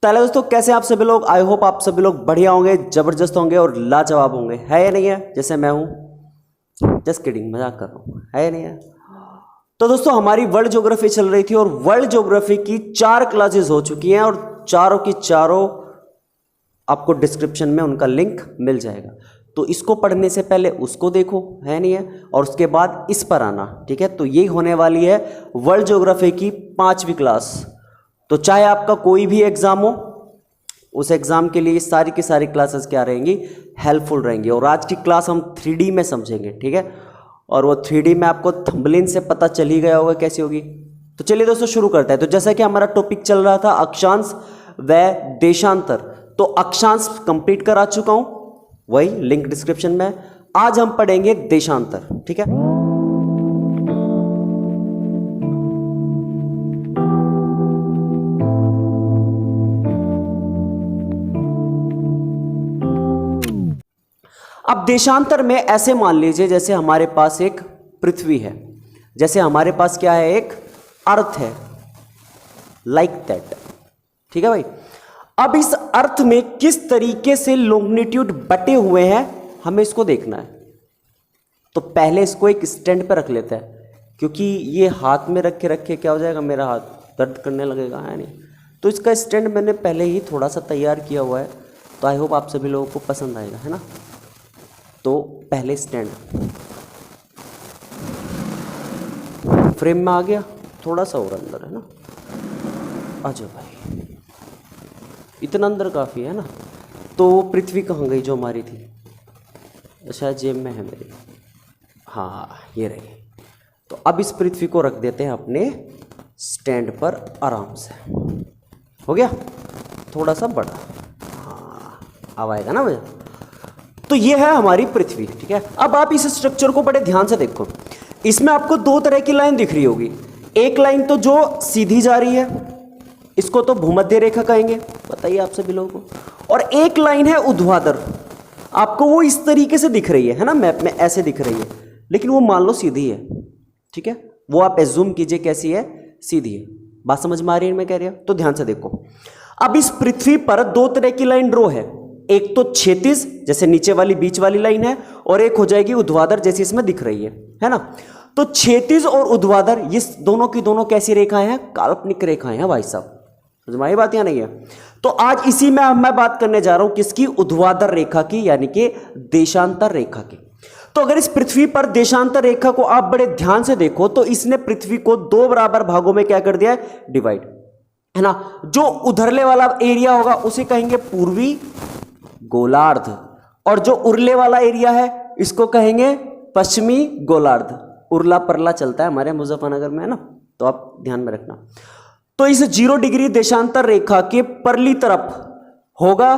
पहले दोस्तों कैसे आप सभी लोग, आई होप आप सभी लोग बढ़िया होंगे, जबरदस्त होंगे और लाजवाब होंगे, है या नहीं है? जैसे मैं हूं, जस्ट किडिंग, मजाक कर रहा हूं, है या नहीं है? तो दोस्तों हमारी वर्ल्ड ज्योग्राफी चल रही थी और वर्ल्ड ज्योग्राफी की 4 क्लासेस हो चुकी हैं और चारों की चारों आपको डिस्क्रिप्शन में उनका लिंक मिल जाएगा। तो इसको पढ़ने से पहले उसको देखो, है नहीं है, और उसके बाद इस पर आना, ठीक है। तो ये होने वाली है वर्ल्ड ज्योग्राफी की 5वीं क्लास। तो चाहे आपका कोई भी एग्जाम हो, उस एग्जाम के लिए सारी की सारी क्लासेस क्या रहेंगी, हेल्पफुल रहेंगी। और आज की क्लास हम 3D में समझेंगे, ठीक है। और वो 3D में आपको थंबनेल से पता चल ही गया होगा कैसी होगी। तो चलिए दोस्तों शुरू करते हैं। तो जैसा कि हमारा टॉपिक चल रहा था अक्षांश व देशांतर, तो अक्षांश कंप्लीट करा चुका हूं, वही लिंक डिस्क्रिप्शन में। आज हम पढ़ेंगे देशांतर, ठीक है। अब देशांतर में ऐसे मान लीजिए जैसे हमारे पास एक पृथ्वी है, जैसे हमारे पास क्या है, एक अर्थ है, लाइक दैट, ठीक है भाई। अब इस अर्थ में किस तरीके से लॉन्गिट्यूड बटे हुए हैं, हमें इसको देखना है। तो पहले इसको एक स्टैंड पर रख लेते हैं, क्योंकि ये हाथ में रखे रखे क्या हो जाएगा, मेरा हाथ दर्द करने लगेगा, है नहीं। तो इसका स्टैंड मैंने पहले ही थोड़ा सा तैयार किया हुआ है, तो आई होप आप सभी लोगों को पसंद आएगा, है ना। तो पहले स्टैंड फ्रेम में आ गया, थोड़ा सा और अंदर, है ना। अच्छा भाई, इतना अंदर काफ़ी है ना। तो पृथ्वी कहाँ गई जो हमारी थी, शायद जेब में है मेरी, हाँ ये रही। तो अब इस पृथ्वी को रख देते हैं अपने स्टैंड पर आराम से, हो गया थोड़ा सा बड़ा, हाँ अब आएगा ना भैया। तो ये है हमारी पृथ्वी, ठीक है। अब आप इस स्ट्रक्चर को बड़े ध्यान से देखो, इसमें आपको 2 तरह की लाइन दिख रही होगी। एक लाइन तो जो सीधी जा रही है, इसको तो भूमध्य रेखा कहेंगे, बताइए आप सभी लोगों को। और एक लाइन है ऊर्ध्वाधर, आपको वो इस तरीके से दिख रही है ना, मैप में ऐसे दिख रही है, लेकिन वो मान लो सीधी है, ठीक है। वो आप एज्यूम कीजिए कैसी है, सीधी है। बात समझ में आ रही है मैं कह रही हूं? तो ध्यान से देखो, अब इस पृथ्वी पर 2 तरह की लाइन ड्रॉ है। एक तो क्षैतिज जैसे नीचे वाली बीच वाली लाइन है, और एक हो जाएगी ऊर्ध्वाधर जैसी इसमें दिख रही है ना। तो क्षैतिज और ऊर्ध्वाधर ये दोनों की दोनों कैसी रेखाएं हैं, काल्पनिक रेखाएं हैं भाई साहब, समझ में आई बात या नहीं है। तो आज इसी में मैं बात करने जा रहा हूं किसकी, ऊर्ध्वाधर रेखा की, यानी कि देशांतर रेखा की। तो अगर इस पृथ्वी पर देशांतर रेखा को आप बड़े ध्यान से देखो, तो इसने पृथ्वी को 2 बराबर भागों में क्या कर दिया है, डिवाइड, है ना। जो उधरले वाला एरिया होगा उसे कहेंगे पूर्वी गोलार्ध, और जो उरले वाला एरिया है इसको कहेंगे पश्चिमी गोलार्ध। उरला परला चलता है हमारे मुजफ्फरनगर में, है ना, तो आप ध्यान में रखना। तो इस 0 डिग्री देशांतर रेखा के परली तरफ होगा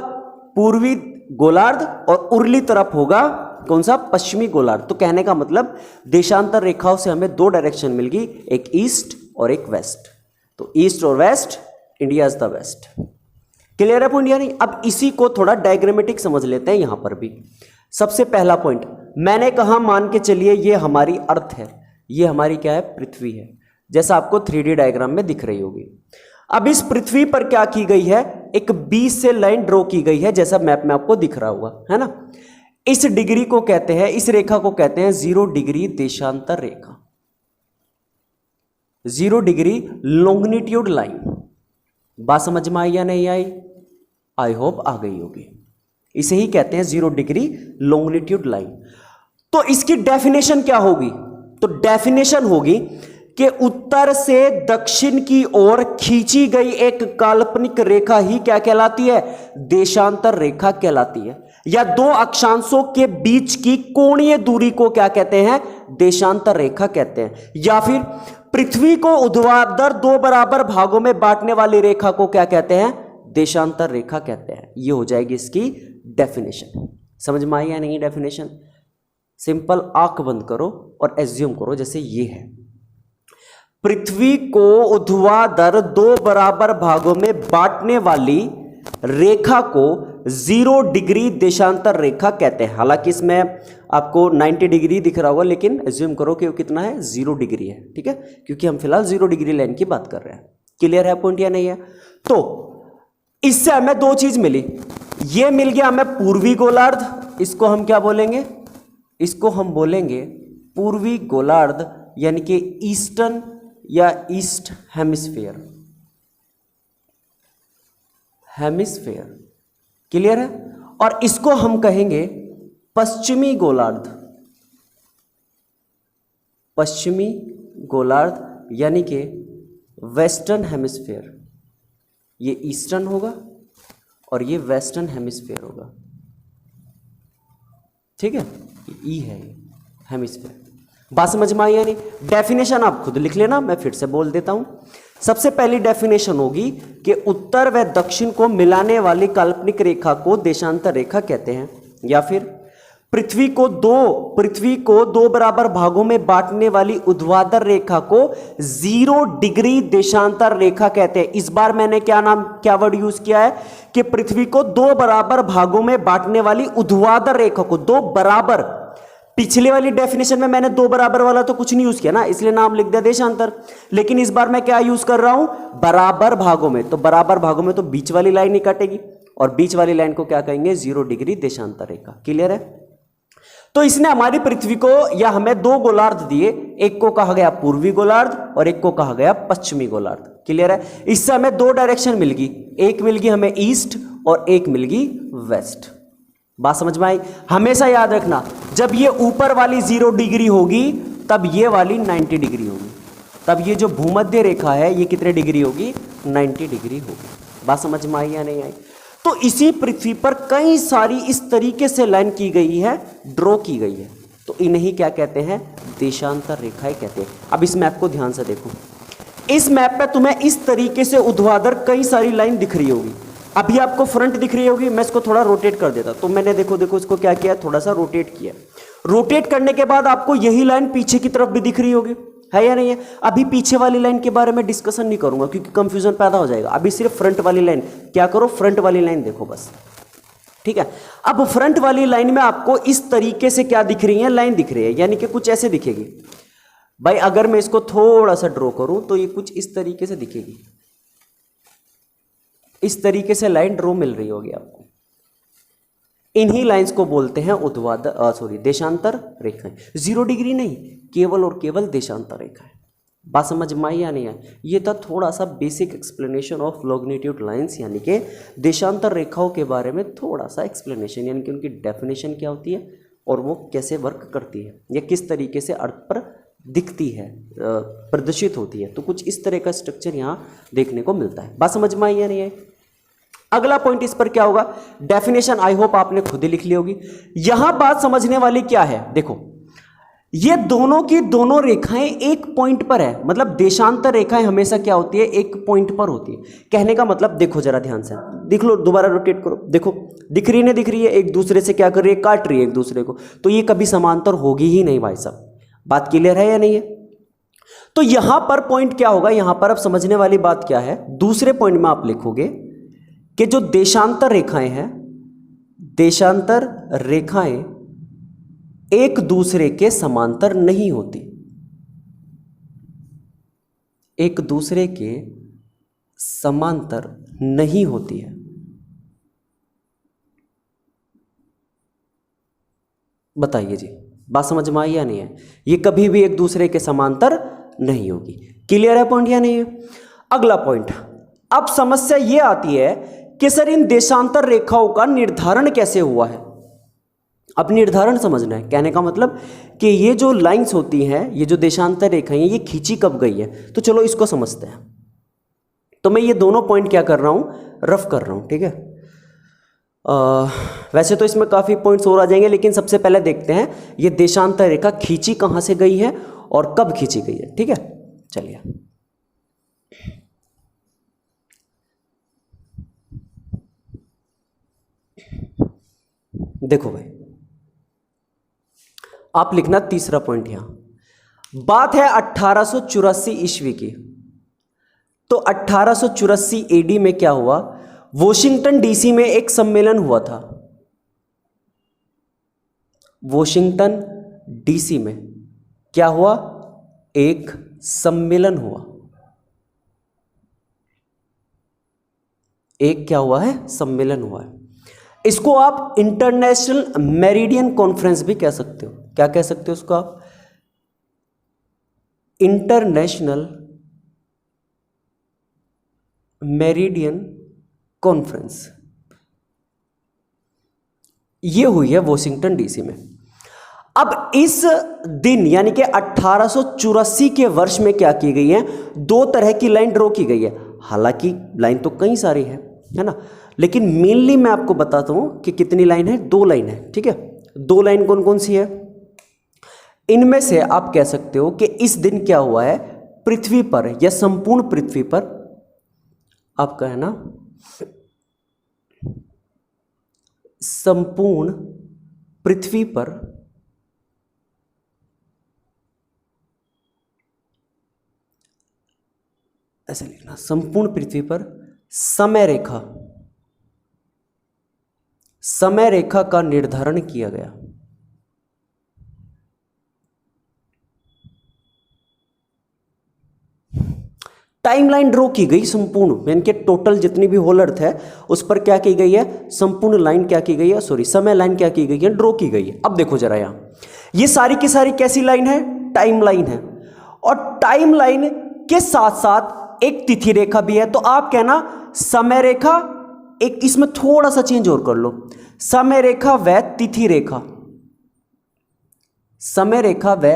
पूर्वी गोलार्ध और उरली तरफ होगा कौन सा, पश्चिमी गोलार्ध। तो कहने का मतलब देशांतर रेखाओं से हमें 2 डायरेक्शन मिल गई, एक ईस्ट और एक वेस्ट। तो ईस्ट और west, India is the west. Clear है पॉइंट या नहीं? अब इसी को थोड़ा डायग्रामेटिक समझ लेते हैं यहां पर भी। सबसे पहला पॉइंट मैंने कहा, मान के चलिए ये हमारी अर्थ है, ये हमारी क्या है, पृथ्वी है, जैसा आपको 3D डायग्राम में दिख रही होगी। अब इस पृथ्वी पर क्या की गई है, एक 20 से लाइन ड्रॉ की गई है, जैसा मैप में आपको दिख रहा होगा, है ना। इस डिग्री को कहते हैं, इस रेखा को कहते हैं 0 डिग्री देशांतर रेखा, 0 डिग्री लॉन्गिट्यूड लाइन। बात समझ में आई या नहीं आई? आई होप आ गई होगी। इसे ही कहते हैं 0 डिग्री लॉन्गिट्यूड लाइन। तो इसकी डेफिनेशन क्या होगी? तो डेफिनेशन होगी कि उत्तर से दक्षिण की ओर खींची गई एक काल्पनिक रेखा ही क्या कहलाती है, देशांतर रेखा कहलाती है। या 2 अक्षांशों के बीच की कोणीय दूरी को क्या कहते हैं, देशांतर रेखा कहते हैं। या फिर पृथ्वी को ऊर्ध्वाधर 2 बराबर भागों में बांटने वाली रेखा को क्या कहते हैं, देशांतर रेखा कहते हैं। ये हो जाएगी इसकी डेफिनेशन। समझ में आई या नहीं डेफिनेशन? सिंपल, आंख बंद करो और एज्यूम करो जैसे ये है, पृथ्वी को ऊर्ध्वाधर 2 बराबर भागों में बांटने वाली रेखा को 0 डिग्री देशांतर रेखा कहते हैं। हालांकि इसमें आपको 90 डिग्री दिख रहा होगा, लेकिन एज्यूम करो कि वो कितना है, 0 डिग्री है, ठीक है, क्योंकि हम फिलहाल 0 डिग्री लाइन की बात कर रहे हैं। क्लियर है पॉइंट या नहीं है? तो इससे हमें दो चीज मिली, ये मिल गया हमें पूर्वी गोलार्ध, इसको हम क्या बोलेंगे, इसको हम बोलेंगे पूर्वी गोलार्ध, यानी कि ईस्टर्न या ईस्ट हेमिस्फीयर, हेमिस्फीयर, क्लियर है। और इसको हम कहेंगे पश्चिमी गोलार्ध, पश्चिमी गोलार्ध यानी कि वेस्टर्न हेमिस्फीयर। ये ईस्टर्न होगा और ये वेस्टर्न हेमिस्फीयर होगा, ठीक है। ई है ये हेमिस्फीयर। बात समझ में आई या नहीं? डेफिनेशन आप खुद लिख लेना, मैं फिर से बोल देता हूं। सबसे पहली डेफिनेशन होगी कि उत्तर व दक्षिण को मिलाने वाली काल्पनिक रेखा को देशांतर रेखा कहते हैं, या फिर पृथ्वी को दो बराबर भागों में बांटने वाली ऊर्ध्वाधर रेखा को 0 डिग्री देशांतर रेखा कहते हैं। इस बार मैंने क्या वर्ड यूज किया है कि पृथ्वी को 2 बराबर भागों में बांटने वाली ऊर्ध्वाधर रेखा को 2 बराबर। पिछले वाली डेफिनेशन में मैंने 2 बराबर वाला तो कुछ नहीं यूज किया ना, इसलिए नाम लिख दिया देशांतर। लेकिन इस बार मैं क्या यूज कर रहा हूं, बराबर भागों में। तो बराबर भागों में तो बीच वाली लाइन ही काटेगी, और बीच वाली लाइन को क्या कहेंगे, 0 डिग्री देशांतर रेखा। क्लियर है? तो इसने हमारी पृथ्वी को या हमें 2 गोलार्ध दिए, एक को कहा गया पूर्वी गोलार्ध और एक को कहा गया पश्चिमी गोलार्ध। क्लियर है? इससे हमें 2 डायरेक्शन मिल गई, एक मिल गई हमें ईस्ट और एक मिल गई वेस्ट। बात समझ में आई? हमेशा याद रखना, जब ये ऊपर वाली 0 डिग्री होगी तब ये वाली 90 डिग्री होगी, तब ये जो भूमध्य रेखा है ये कितने डिग्री होगी, 90 डिग्री होगी। बात समझ में आई या नहीं आई? तो इसी पृथ्वी पर कई सारी इस तरीके से लाइन की गई है, ड्रॉ की गई है, तो इन्हें क्या कहते हैं, देशांतर रेखाएं कहते हैं। अब इस मैप को ध्यान से देखो, इस मैप पे तुम्हें इस तरीके से ऊर्ध्वाधर कई सारी लाइन दिख रही होगी। अभी आपको फ्रंट दिख रही होगी, मैं इसको थोड़ा रोटेट कर देता, तो मैंने देखो इसको क्या किया, थोड़ा सा रोटेट किया। रोटेट करने के बाद आपको यही लाइन पीछे की तरफ भी दिख रही होगी, है या नहीं है? अभी पीछे वाली लाइन के बारे में डिस्कशन नहीं करूंगा क्योंकि कंफ्यूजन पैदा हो जाएगा। अभी सिर्फ फ्रंट वाली लाइन, क्या करो, फ्रंट वाली लाइन देखो बस, ठीक है। अब फ्रंट वाली लाइन में आपको इस तरीके से क्या दिख रही है, लाइन दिख रही है, यानी कि कुछ ऐसे दिखेगी भाई। अगर मैं इसको थोड़ा सा ड्रॉ करूं तो ये कुछ इस तरीके से दिखेगी, इस तरीके से लाइन ड्रॉ मिल रही होगी आपको। इन्हीं लाइंस को बोलते हैं देशांतर रेखाएं। 0 डिग्री नहीं, केवल और केवल देशांतर रेखाएं। बात समझ में आई या नहीं है? ये था थोड़ा सा basic explanation of longitude lines, यानी कि देशांतर रेखाओं के बारे में थोड़ा सा एक्सप्लेनेशन, यानी कि उनकी डेफिनेशन क्या होती है और वो कैसे वर्क करती है, या किस तरीके से अर्थ पर दिखती है, प्रदर्शित होती है। तो कुछ इस तरह का स्ट्रक्चर यहाँ देखने को मिलता है। बात समझ में आई या नहीं है? अगला पॉइंट इस पर क्या होगा, डेफिनेशन आई होप आपने खुद ही लिख ली होगी। यहां बात समझने वाली क्या है, देखो ये दोनों की दोनों रेखाएं एक पॉइंट पर है, मतलब देशांतर रेखाएं हमेशा क्या होती है, एक पॉइंट पर होती है। कहने का मतलब देखो जरा ध्यान से देख लो, दोबारा रोटेट करो, देखो दिख रही नहीं दिख रही है, एक दूसरे से क्या कर रही है, काट रही है एक दूसरे को, तो ये कभी समांतर होगी ही नहीं भाई साहब। बात क्लियर है या नहीं है? तो यहां पर पॉइंट क्या होगा, यहां पर अब समझने वाली बात क्या है, दूसरे पॉइंट में आप लिखोगे कि जो देशांतर रेखाएं हैं, देशांतर रेखाएं एक दूसरे के समांतर नहीं होती, एक दूसरे के समांतर नहीं होती है। बताइए जी, बात समझ में आई या नहीं है? ये कभी भी एक दूसरे के समांतर नहीं होगी। क्लियर है पॉइंट या नहीं है? अगला पॉइंट, अब समस्या ये आती है कि सर इन देशांतर रेखाओं का निर्धारण कैसे हुआ है। अब निर्धारण समझना है, कहने का मतलब कि ये जो लाइंस होती हैं, ये जो देशांतर रेखाएं हैं, ये खींची कब गई है, तो चलो इसको समझते हैं। तो मैं ये दोनों पॉइंट क्या कर रहा हूं, रफ कर रहा हूं, ठीक है। वैसे तो इसमें काफ़ी पॉइंट्स और आ जाएंगे, लेकिन सबसे पहले देखते हैं ये देशांतर रेखा खींची कहाँ से गई है और कब खींची गई है, ठीक है। चलिए देखो भाई, आप लिखना तीसरा पॉइंट यहां। बात है 1884 ईस्वी की। तो 1884 एडी में क्या हुआ, वॉशिंगटन डीसी में एक सम्मेलन हुआ था। वॉशिंगटन डीसी में क्या हुआ, एक सम्मेलन हुआ, एक क्या हुआ है, सम्मेलन हुआ है। इसको आप इंटरनेशनल मेरिडियन कॉन्फ्रेंस भी कह सकते हो। क्या कह सकते हो उसको आप? International meridian conference. ये हुई है वॉशिंगटन डीसी में। अब इस दिन यानी कि 1884 के वर्ष में क्या की गई है, दो तरह की लाइन ड्रॉ की गई है। हालांकि लाइन तो कई सारी है ना, लेकिन मेनली मैं आपको बताता हूं कि कितनी लाइन है, दो लाइन है। ठीक है, दो लाइन कौन कौन सी है? इनमें से आप कह सकते हो कि इस दिन क्या हुआ है, पृथ्वी पर या संपूर्ण पृथ्वी पर, आपका है ना, संपूर्ण पृथ्वी पर ऐसे लिखना, संपूर्ण पृथ्वी पर समय रेखा का निर्धारण किया गया। टाइमलाइन ड्रॉ की गई संपूर्ण, यानी कि टोटल जितनी भी होल अर्थ है उस पर क्या की गई है, संपूर्ण लाइन क्या की गई है, सॉरी समय लाइन क्या की गई है, ड्रॉ की गई है। अब देखो जरा यहां, ये सारी की सारी कैसी लाइन है, टाइम लाइन है। और टाइम लाइन के साथ साथ एक तिथि रेखा भी है। तो आप कहना समय रेखा, एक इसमें थोड़ा सा चेंज और कर लो, समय रेखा व तिथि रेखा, समय रेखा व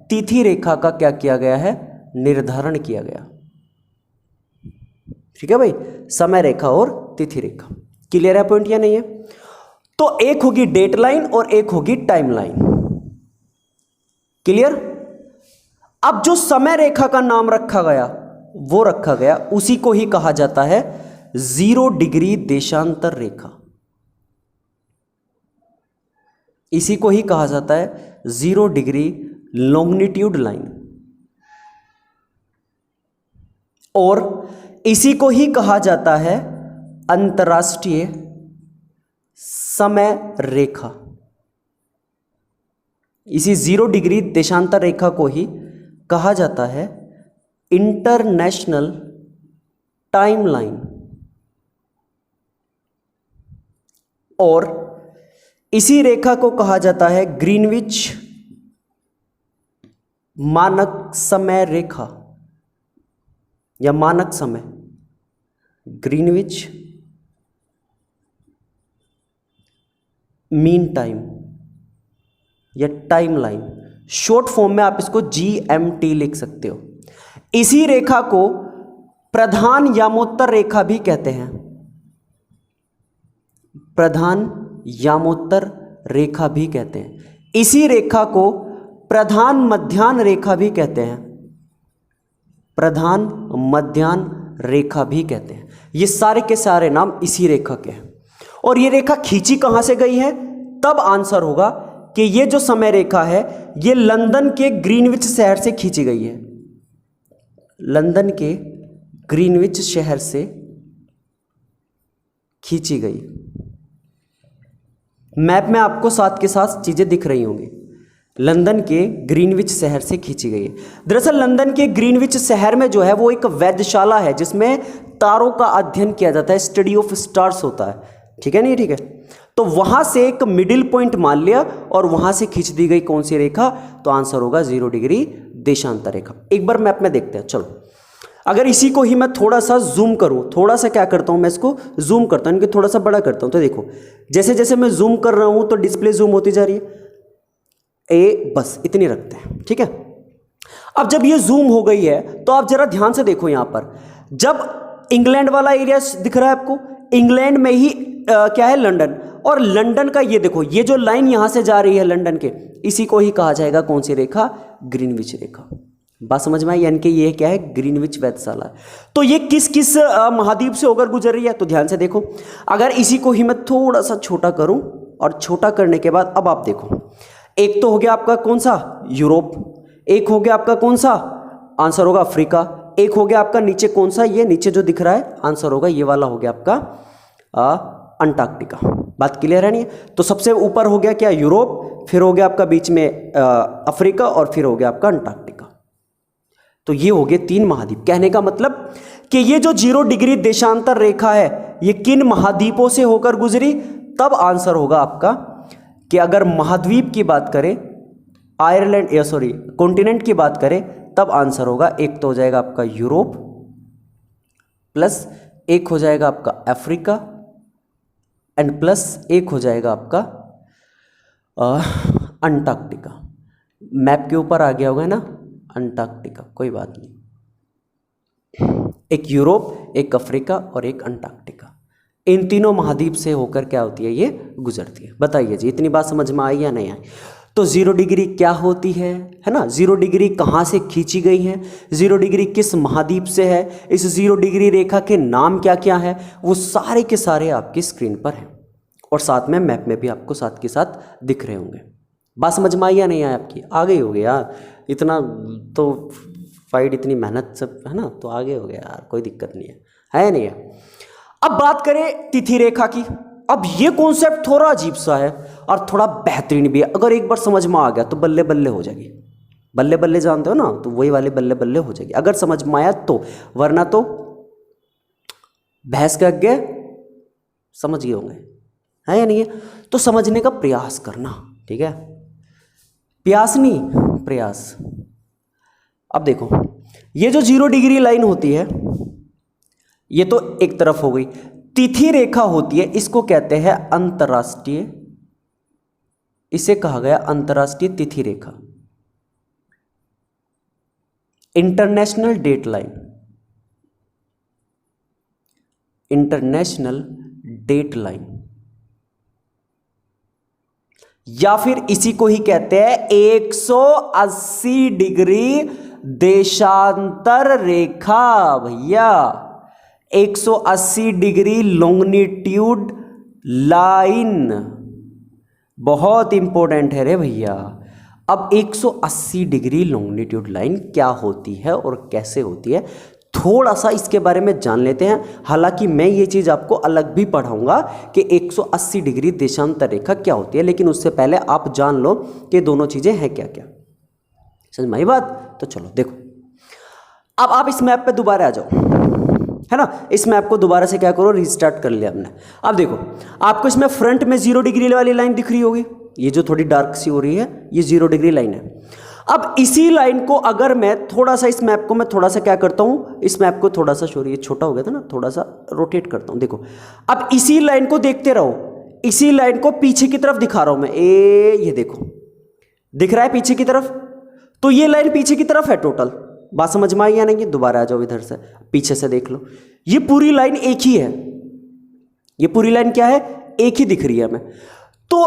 तिथि रेखा का क्या किया गया है, निर्धारण किया गया। ठीक है भाई, समय रेखा और तिथि रेखा। क्लियर है पॉइंट या नहीं है? तो एक होगी डेट लाइन और एक होगी टाइम लाइन। क्लियर? अब जो समय रेखा का नाम रखा गया वो रखा गया, उसी को ही कहा जाता है 0 डिग्री देशांतर रेखा। इसी को ही कहा जाता है 0 डिग्री लॉन्गिट्यूड लाइन, और इसी को ही कहा जाता है अंतर्राष्ट्रीय समय रेखा। इसी 0 डिग्री देशांतर रेखा को ही कहा जाता है इंटरनेशनल टाइमलाइन, और इसी रेखा को कहा जाता है ग्रीनविच मानक समय रेखा या मानक समय, ग्रीनविच मीन टाइम या टाइम लाइन। शॉर्ट फॉर्म में आप इसको GMT लिख सकते हो। इसी रेखा को प्रधान यामोत्तर रेखा भी कहते हैं, प्रधान यामोत्तर रेखा भी कहते हैं। इसी रेखा को प्रधान मध्याह्न रेखा भी कहते हैं, प्रधान मध्याह्न रेखा भी कहते हैं। ये सारे के सारे नाम इसी रेखा के हैं। और ये रेखा खींची कहां से गई है, तब आंसर होगा कि ये जो समय रेखा है ये लंदन के ग्रीनविच शहर से खींची गई है, लंदन के ग्रीनविच शहर से खींची गई। मैप में आपको साथ के साथ चीजें दिख रही होंगी, लंदन के ग्रीनविच शहर से खींची गई है। दरअसल लंदन के ग्रीनविच शहर में जो है वो एक वेधशाला है जिसमें तारों का अध्ययन किया जाता है, स्टडी ऑफ स्टार्स होता है। ठीक है नहीं, ठीक है। तो वहां से एक मिडिल पॉइंट मान लिया और वहां से खींच दी गई कौन सी रेखा, तो आंसर होगा 0 डिग्री देशांतर रेखा। एक बार मैप में देखते हैं। चलो, अगर इसी को ही मैं थोड़ा सा जूम करूं, थोड़ा सा क्या करता हूं मैं इसको जूम करता हूं, इनके थोड़ा सा बड़ा करता हूं, तो देखो जैसे जैसे मैं जूम कर रहा हूं तो डिस्प्ले जूम होती जा रही है। बस इतनी रखते हैं, ठीक है। अब जब ये जूम हो गई है तो आप जरा ध्यान से देखो, यहां पर जब इंग्लैंड वाला एरिया दिख रहा है आपको, इंग्लैंड में ही क्या है, लंदन। और लंदन का ये देखो, ये जो लाइन यहां से जा रही है लंदन के, इसी को ही कहा जाएगा कौन सी रेखा, ग्रीनविच रेखा। बात समझ में आई? यानी कि ये क्या है, ग्रीनविच वेधशाला। तो ये किस किस महाद्वीप से होकर गुजर रही है, तो ध्यान से देखो। अगर इसी को ही मैं थोड़ा सा छोटा करूं, और छोटा करने के बाद अब आप देखो, एक तो हो गया आपका कौन सा, यूरोप, एक हो गया आपका कौन सा, आंसर होगा अफ्रीका, एक हो गया आपका नीचे कौन सा, ये नीचे जो दिख रहा है, आंसर होगा ये वाला, हो गया आपका अंटार्कटिका। बात क्लियर है नहीं? तो सबसे ऊपर हो गया क्या, यूरोप, फिर हो गया आपका बीच में अफ्रीका, और फिर हो गया आपका अंटार्कटिका। तो ये हो गए 3 महाद्वीप। कहने का मतलब कि ये जो 0 डिग्री देशांतर रेखा है ये किन महाद्वीपों से होकर गुजरी, तब आंसर होगा आपका कि अगर महाद्वीप की बात करें, आयरलैंड या सॉरी कॉन्टिनेंट की बात करें, तब आंसर होगा एक तो हो जाएगा आपका यूरोप, प्लस एक हो जाएगा आपका अफ्रीका, एंड प्लस एक हो जाएगा आपका अंटार्कटिका। मैप के ऊपर आ गया होगा ना अंटार्कटिका, कोई बात नहीं। एक यूरोप, एक अफ्रीका और एक अंटार्कटिका, इन तीनों महाद्वीप से होकर क्या होती है, ये गुजरती है। बताइए जी, इतनी बात समझ में आई या नहीं आई? तो 0 डिग्री क्या होती है ना? 0 डिग्री कहाँ से खींची गई है, 0 डिग्री किस महाद्वीप से है, इस 0 डिग्री रेखा के नाम क्या क्या है, वो सारे के सारे आपकी स्क्रीन पर हैं, और साथ में मैप में भी आपको साथ के साथ दिख रहे होंगे। बात समझ में आई या नहीं आई आपकी? आ गई होगी यार, इतना तो फाइट, इतनी मेहनत सब है ना, तो आगे हो गया यार, कोई दिक्कत नहीं है नहीं है? अब बात करें तिथि रेखा की। अब ये कॉन्सेप्ट थोड़ा अजीब सा है और थोड़ा बेहतरीन भी है। अगर एक बार समझ में आ गया तो बल्ले बल्ले हो जाएगी। बल्ले बल्ले जानते हो ना, तो वही वाले बल्ले बल्ले हो जाएगी अगर समझ में आया तो, वरना तो भैंस के आगे समझ गए होंगे, है या नहीं है? तो समझने का प्रयास करना, ठीक है? प्रयास नहीं, प्रयास। अब देखो, ये जो 0 डिग्री लाइन होती है, ये तो एक तरफ हो गई। तिथि रेखा होती है, इसको कहते हैं अंतरराष्ट्रीय, इसे कहा गया अंतरराष्ट्रीय तिथि रेखा, international date line, international date line, या फिर इसी को ही कहते हैं 180 डिग्री देशांतर रेखा। भैया 180 डिग्री लॉन्गिट्यूड लाइन बहुत इंपॉर्टेंट है रे भैया। अब 180 डिग्री लॉन्गिट्यूड लाइन क्या होती है और कैसे होती है, थोड़ा सा इसके बारे में जान लेते हैं। हालांकि मैं ये चीज़ आपको अलग भी पढ़ाऊंगा कि 180 डिग्री देशांतर रेखा क्या होती है, लेकिन उससे पहले आप जान लो कि दोनों चीज़ें हैं क्या क्या। समझ में आई बात? तो चलो देखो, अब आप इस मैप पे दोबारा आ जाओ, है ना? इस मैप को दोबारा से क्या करो, रीस्टार्ट कर लिया हमने। अब देखो, आपको इसमें फ्रंट में 0 डिग्री वाली लाइन दिख रही होगी, ये जो थोड़ी डार्क सी हो रही है, ये 0 डिग्री लाइन है। अब इसी लाइन को अगर मैं थोड़ा सा, इस मैप को मैं थोड़ा सा क्या करता हूं, इस मैप को थोड़ा सा, सॉरी ये छोटा हो गया था ना, थोड़ा सा रोटेट करता हूं। देखो, अब इसी लाइन को देखते रहो, इसी लाइन को पीछे की तरफ दिखा रहा हूं मैं, ये देखो दिख रहा है पीछे की तरफ, तो ये लाइन पीछे की तरफ है टोटल। बात समझ में आई या नहीं? दोबारा आ जाओ, इधर से पीछे से देख लो, ये पूरी लाइन एक ही है, ये पूरी लाइन क्या है, एक ही दिख रही है हमें। तो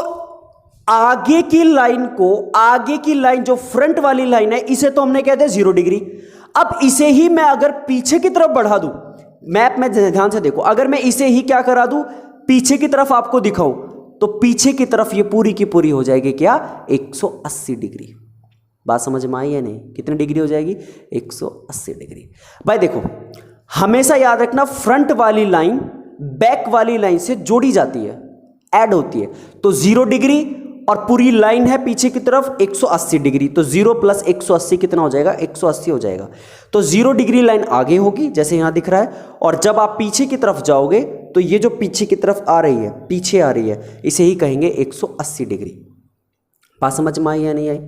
आगे की लाइन को, आगे की लाइन जो फ्रंट वाली लाइन है, इसे तो हमने कहते हैं 0 डिग्री। अब इसे ही मैं अगर पीछे की तरफ बढ़ा दूं, मैप में ध्यान से देखो, अगर मैं इसे ही क्या करा दूं, पीछे की तरफ आपको दिखाऊं, तो पीछे की तरफ ये पूरी की पूरी हो जाएगी क्या, 180 डिग्री। बात समझ में आई या नहीं? कितनी डिग्री हो जाएगी, 180 डिग्री। भाई देखो, हमेशा याद रखना, फ्रंट वाली लाइन बैक वाली लाइन से जोड़ी जाती है, ऐड होती है। तो 0 डिग्री और पूरी लाइन है पीछे की तरफ 180 डिग्री, तो 0 प्लस 180 कितना हो जाएगा, 180 हो जाएगा। तो 0 डिग्री लाइन आगे होगी जैसे यहां दिख रहा है, और जब आप पीछे की तरफ जाओगे तो ये जो पीछे की तरफ आ रही है, पीछे आ रही है, इसे ही कहेंगे 180 डिग्री। बात समझ में आई या नहीं आई?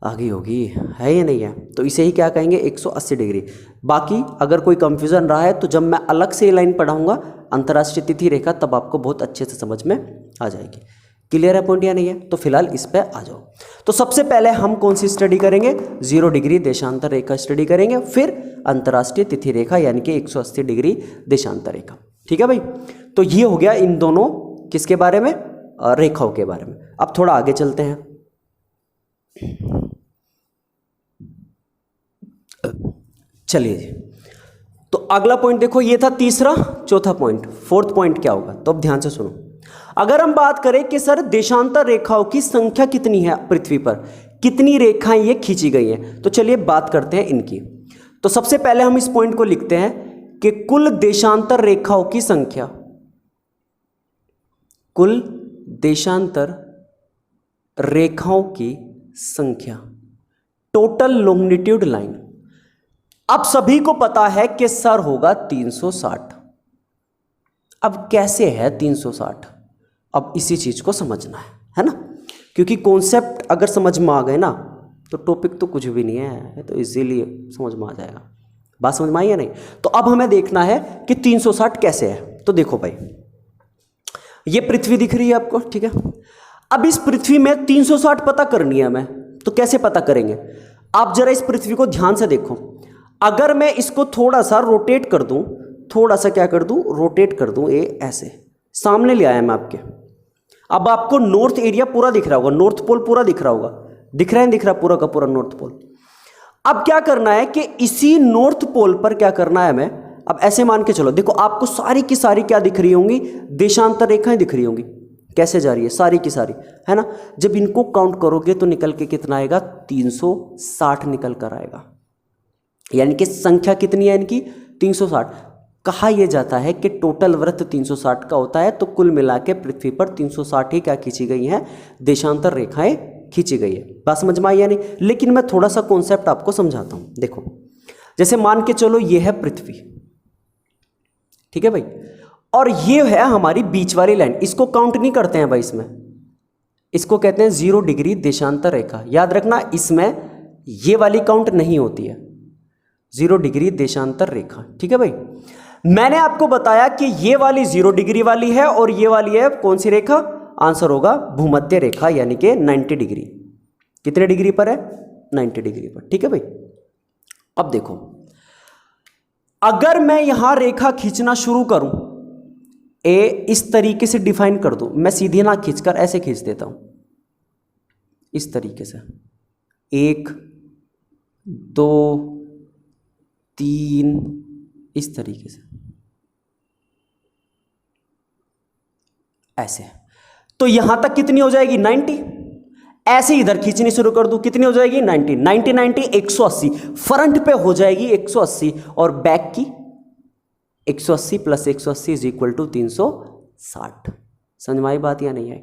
आगे होगी, है या नहीं है? तो इसे ही क्या कहेंगे, 180 डिग्री। बाकी अगर कोई कंफ्यूजन रहा है तो जब मैं अलग से ये लाइन पढ़ाऊंगा अंतर्राष्ट्रीय तिथि रेखा, तब आपको बहुत अच्छे से समझ में आ जाएगी। क्लियर है पॉइंट या नहीं है? तो फिलहाल इस पे आ जाओ। तो सबसे पहले हम कौन सी स्टडी करेंगे, 0 डिग्री देशांतर रेखा स्टडी करेंगे, फिर अंतर्राष्ट्रीय तिथि रेखा यानी कि 180 डिग्री देशांतर रेखा। ठीक है भाई? तो ये हो गया इन दोनों किसके बारे में, रेखाओं के बारे में। अब थोड़ा आगे चलते हैं। चलिए जी, तो अगला पॉइंट देखो, ये था तीसरा, चौथा पॉइंट, फोर्थ पॉइंट क्या होगा, तो अब ध्यान से सुनो। अगर हम बात करें कि सर देशांतर रेखाओं की संख्या कितनी है पृथ्वी पर, कितनी रेखाएं ये खींची गई हैं, तो चलिए बात करते हैं इनकी। तो सबसे पहले हम इस पॉइंट को लिखते हैं कि कुल देशांतर रेखाओं की संख्या, कुल देशांतर रेखाओं की संख्या, टोटल लॉन्गिट्यूड लाइन। अब सभी को पता है कि सर होगा 360, अब कैसे है 360, अब इसी चीज़ को समझना है ना, क्योंकि कॉन्सेप्ट अगर समझ में आ गए ना तो टॉपिक तो कुछ भी नहीं है, तो इजीली समझ में आ जाएगा। बात समझ में आई या नहीं? तो अब हमें देखना है कि 360 कैसे है। तो देखो भाई, ये पृथ्वी दिख रही है आपको, ठीक है। अब इस पृथ्वी में 360 पता करनी है हमें, तो कैसे पता करेंगे? आप जरा इस पृथ्वी को ध्यान से देखो। अगर मैं इसको थोड़ा सा रोटेट कर दूं, थोड़ा सा क्या कर दूं, रोटेट कर दूं, ये ऐसे सामने ले आया मैं आपके। अब आपको नॉर्थ एरिया पूरा दिख रहा होगा, नॉर्थ पोल पूरा दिख रहा होगा, दिख रहा है, दिख रहा पूरा का पूरा नॉर्थ पोल। अब क्या करना है कि इसी नॉर्थ पोल पर क्या करना है हमें, अब ऐसे मान के चलो, देखो आपको सारी की सारी क्या दिख रही होंगी, देशांतर रेखाएं दिख रही होंगी, कैसे जा रही है सारी की सारी, है ना। जब इनको काउंट करोगे तो निकल के कितना आएगा, 360 निकल कर आएगा। यानी कि संख्या कितनी है इनकी, 360। कहा यह जाता है कि टोटल वृत्त 360 का होता है, तो कुल मिला के पृथ्वी पर 360 ही क्या खींची गई हैं, देशांतर रेखाएं खींची गई है। बात समझ में आई या नहीं? लेकिन मैं थोड़ा सा कॉन्सेप्ट आपको समझाता हूं। देखो, जैसे मान के चलो ये है पृथ्वी, ठीक है भाई, और ये है हमारी बीच वाली लाइन, इसको काउंट नहीं करते हैं भाई, इसमें इसको कहते हैं 0 डिग्री देशांतर रेखा। याद रखना, इसमें ये वाली काउंट नहीं होती है, 0 डिग्री देशांतर रेखा, ठीक है भाई। मैंने आपको बताया कि ये वाली 0 डिग्री वाली है और ये वाली है कौन सी रेखा, आंसर होगा भूमध्य रेखा, यानी कि 90 डिग्री। कितने डिग्री पर है, 90 डिग्री पर, ठीक है भाई। अब देखो, अगर मैं यहां रेखा खींचना शुरू करूं, ए इस तरीके से डिफाइन कर दूं, मैं सीधे ना खींचकर ऐसे खींच देता हूं, इस तरीके से, 1 2 3, इस तरीके से, ऐसे, तो यहां तक कितनी हो जाएगी, 90। ऐसे इधर खींचनी शुरू कर दूं, कितनी हो जाएगी, 90 90 90 180, फ्रंट पे हो जाएगी 180, और बैक की 180 प्लस 180 इज इक्वल टू 360। समझ में आई बात या नहीं आई?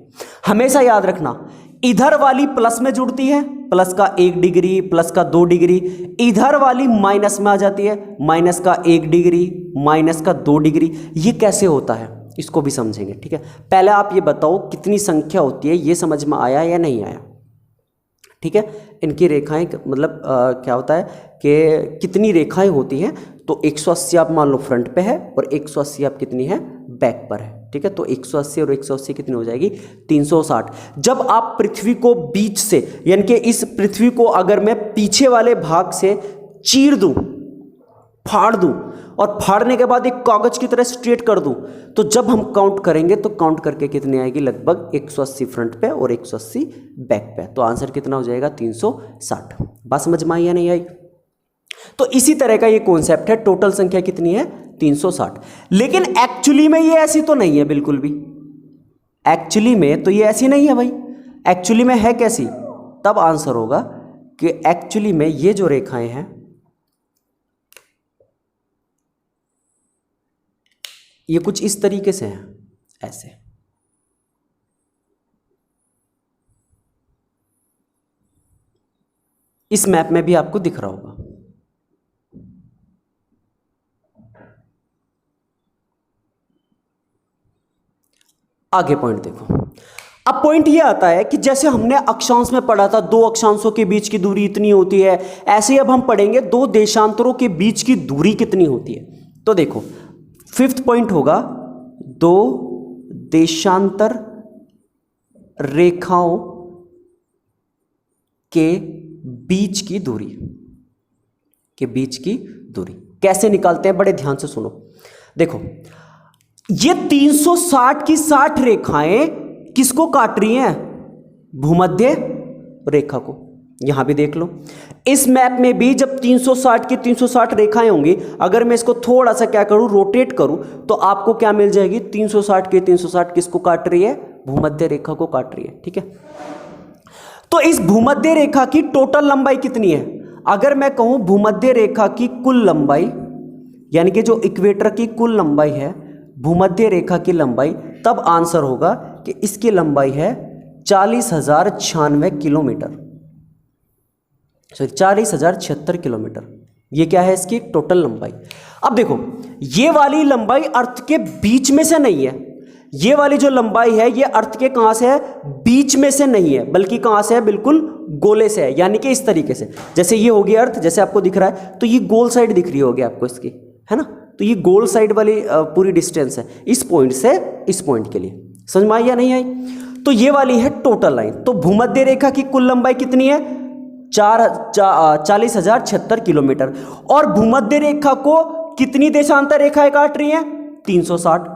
हमेशा याद रखना, इधर वाली प्लस में जुड़ती है, प्लस का 1 डिग्री, प्लस का 2 डिग्री, इधर वाली माइनस में आ जाती है, माइनस का 1 डिग्री, माइनस का 2 डिग्री। ये कैसे होता है इसको भी समझेंगे, ठीक है। पहले आप ये बताओ कितनी संख्या होती है, ये समझ में आया या नहीं आया, ठीक है। इनकी रेखाएं मतलब क्या होता है कि कितनी रेखाएं होती हैं, तो 180 आप मान लो फ्रंट पे है और 180 आप कितनी है, बैक पर है, ठीक है। तो 180 और 180 कितनी हो जाएगी, 360। जब आप पृथ्वी को बीच से, यानी कि इस पृथ्वी को अगर मैं पीछे वाले भाग से चीर दूं, फाड़ दूं, और फाड़ने के बाद एक कागज की तरह स्ट्रेट कर दूं, तो जब हम काउंट करेंगे तो काउंट करके कितनी आएगी, लगभग 180 फ्रंट पे और 180 बैक पे। तो आंसर कितना हो जाएगा, 360। बात समझ में आई या नहीं आई? तो इसी तरह का ये कॉन्सेप्ट है, टोटल संख्या कितनी है, 360। लेकिन एक्चुअली में ये ऐसी तो नहीं है बिल्कुल भी, एक्चुअली में तो ये ऐसी नहीं है भाई। एक्चुअली में है कैसी, तब आंसर होगा कि एक्चुअली में ये जो रेखाएं हैं ये कुछ इस तरीके से हैं, ऐसे। इस मैप में भी आपको दिख रहा होगा। आगे पॉइंट देखो। अब पॉइंट ये आता है कि जैसे हमने अक्षांश में पढ़ा था, दो अक्षांशों के बीच की दूरी इतनी होती है, ऐसे ही अब हम पढ़ेंगे दो देशांतरों के बीच की दूरी कितनी होती है। तो देखो, 5th पॉइंट होगा दो देशांतर रेखाओं के बीच की दूरी, के बीच की दूरी कैसे निकालते हैं, बड़े ध्यान से सुनो। देखो, ये 360 की 60 रेखाएं किसको काट रही हैं, भूमध्य रेखा को। यहां भी देख लो, इस मैप में भी जब 360 की 360 रेखाएं होंगी, अगर मैं इसको थोड़ा सा क्या करूं, रोटेट करूं, तो आपको क्या मिल जाएगी, 360 की 360 किसको काट रही है, भूमध्य रेखा को काट रही है, ठीक है। तो इस भूमध्य रेखा की टोटल लंबाई कितनी है, अगर मैं कहूं भूमध्य रेखा की कुल लंबाई, यानी कि जो इक्वेटर की कुल लंबाई है, भूमध्य रेखा की लंबाई, तब आंसर होगा कि इसकी लंबाई है 40,096 किलोमीटर, सॉरी 40,076 किलोमीटर। ये क्या है, इसकी टोटल लंबाई। अब देखो, ये वाली लंबाई अर्थ के बीच में से नहीं है, ये वाली जो लंबाई है ये अर्थ के कहां से है, बीच में से नहीं है, बल्कि कहां से है, बिल्कुल गोले से है। यानी कि इस तरीके से, जैसे ये होगी अर्थ, जैसे आपको दिख रहा है, तो ये गोल साइड दिख रही होगी आपको इसकी, है ना। तो ये गोल साइड वाली पूरी डिस्टेंस है इस पॉइंट से इस पॉइंट के लिए। समझ में आई या नहीं आई? तो ये वाली है टोटल लाइन। तो भूमध्य रेखा की कुल लंबाई कितनी है? 40,076 किलोमीटर। और भूमध्य रेखा को कितनी देशांतर रेखाएं काट रही हैं? 360।